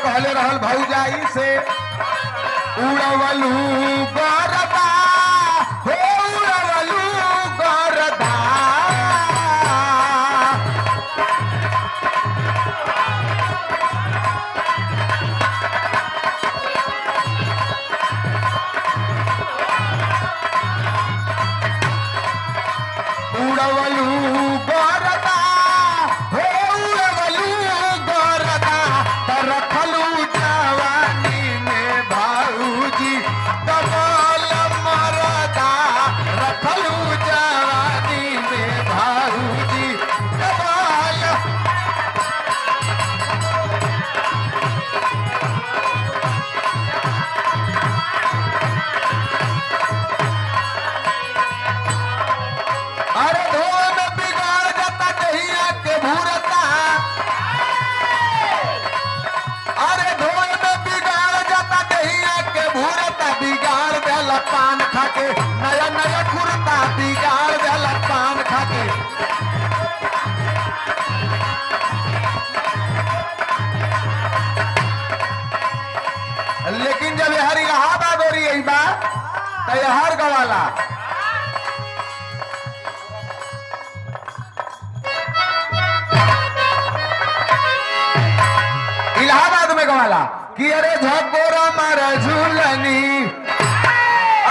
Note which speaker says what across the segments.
Speaker 1: कहले रहल भौजाई से उड़वलू गरदा हो उड़वलू गरदा उड़वलू गरदा हो उड़वलू गरदा रखलू जवानी में भाऊजी कमल मरदा रखलू जवानी में भाऊजी कमल। अरे धोए में बिगाड़ जाता दहिया के भूरता अरे धोए में बिगाड़ जाता दहिया के भूरता बिगाड़ देला पान खाके नया नया खुरता बिगाड़ देला पान खाके। लेकिन जब हर इलाहाबाद हो रही यही बात तो हर गवाला इलाहाबाद में गवाला कि अरे झकोरा मारे झूलनी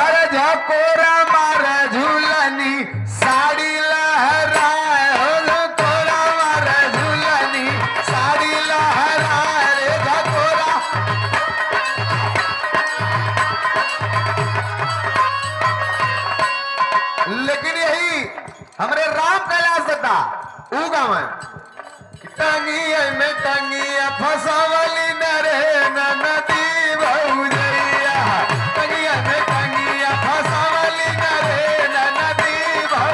Speaker 1: अरे झकोरा मारे झूलनी साड़ी लहराए हो झकोरा मारे झूलनी साड़ी लहराए रे झकोरा। लेकिन यही हमरे राम कैलाश दत्ता ऊ गाँव है टंगिया में टंगिया फसावली नरे नदी भौजैया टंगिया में टंगिया फसावली नरे नदी भौ।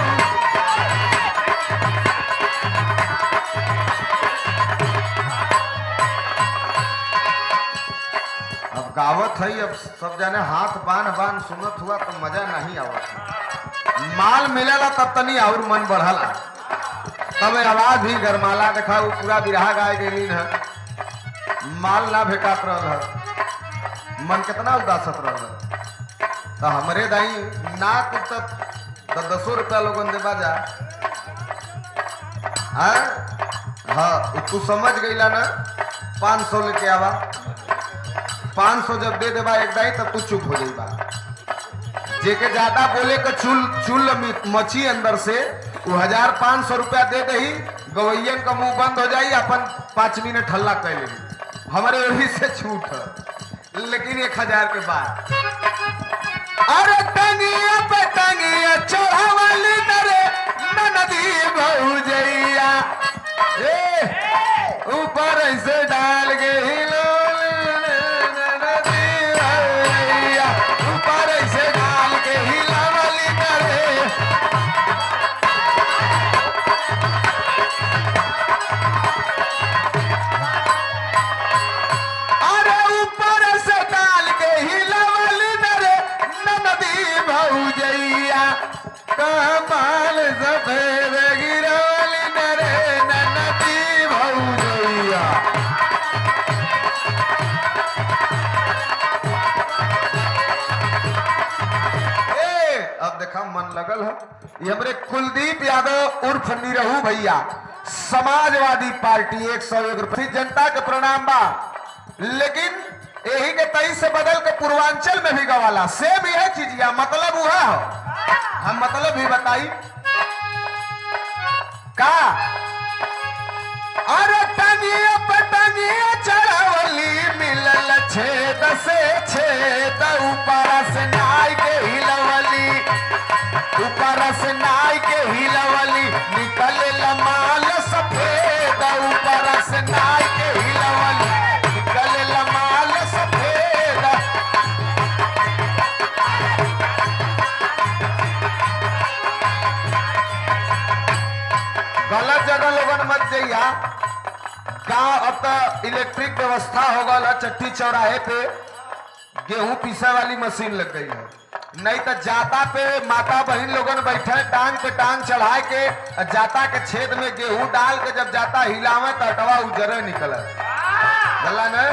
Speaker 1: अब गावत है अब सब जाने हाथ बान बान सुनत हुआ तो मजा नहीं आवत माल मिलेला तब तनी और मन बढ़ला तब आवाज भी गरमाला देखा वो पूरा बिरहा गाय गेली है माल ना भेटात रहा मन कितना उदासत रहा तो हमरे दाई ना तो 10 रुपया लोगन दे बाजा हाँ तू समझ गईला ना 500 लेके आवा 500 जब दे देबा एक दाई तब तू चुप हो जाइबा जेके ज्यादा बोले के चुल मची अंदर से वो 1500 रुपया दे दही गवैयन का मुंह बंद हो जाई अपन 5 मिनट हल्ला कर ले हमारे वही से छूट है। लेकिन 1000 के बाद अरे टंगिया पे टंगिया चढ़ावली नरे नदी भौजैया ऊपर ऐसे डाल के हिलो नदी भौजैया ऊपर ऐसे डाल के हिलावली नरे। अरे ऊपर से डाल के हिलावली नरे नदी भौजैया कमाल सफेद गिरवली नरे नदी भौजैया। अब देखा मन लगल है ये हमरे कुलदीप यादव उर्फ निरहू भैया समाजवादी पार्टी 101 रुपये जनता के प्रणाम बा। लेकिन यही के 23 से बदल के पूर्वांचल में भी गवाला से भी है चीजिया मतलब हुआ हो हम मतलब भी बताई का। अरे टंगिया पे टंगिया चढ़ावली मिलल छेद से छेद ऊपर से नाई के हिलवली ऊपर से नाई के हिलवली निकल लमाल सफेद ऊपर से नाई के हिलवली निकल लमाल सफेद। गलत जगह लोगन मत जाइया गांव अब तो इलेक्ट्रिक व्यवस्था हो गया चट्टी चौराहे पे गेहूं पीसे वाली मशीन लग गई है नहीं तो जाता पे माता बहन लोगन बैठे टांग पे टांग चढ़ा के जाता के छेद में गेहूं डाल के जब जाता हिलावे तो अटवा उजरे निकले न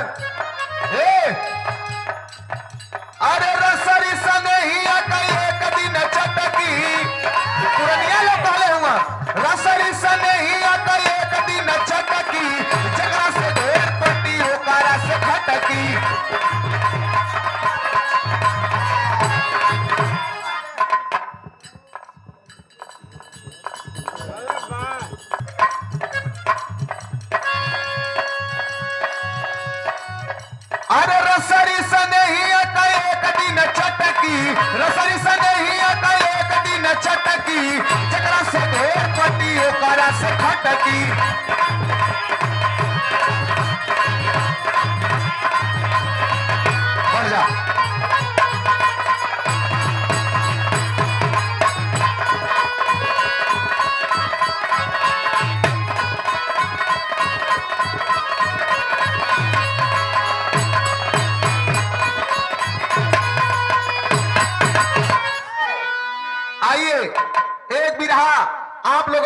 Speaker 1: अरे रसरी सने ही एक दिन चटकी, रसरी सने ही एक दिन चटकी, जकरा से ढेर पटी ओकरा से खटकी। बढ़ जा। आइए एक बिरहा आप लोग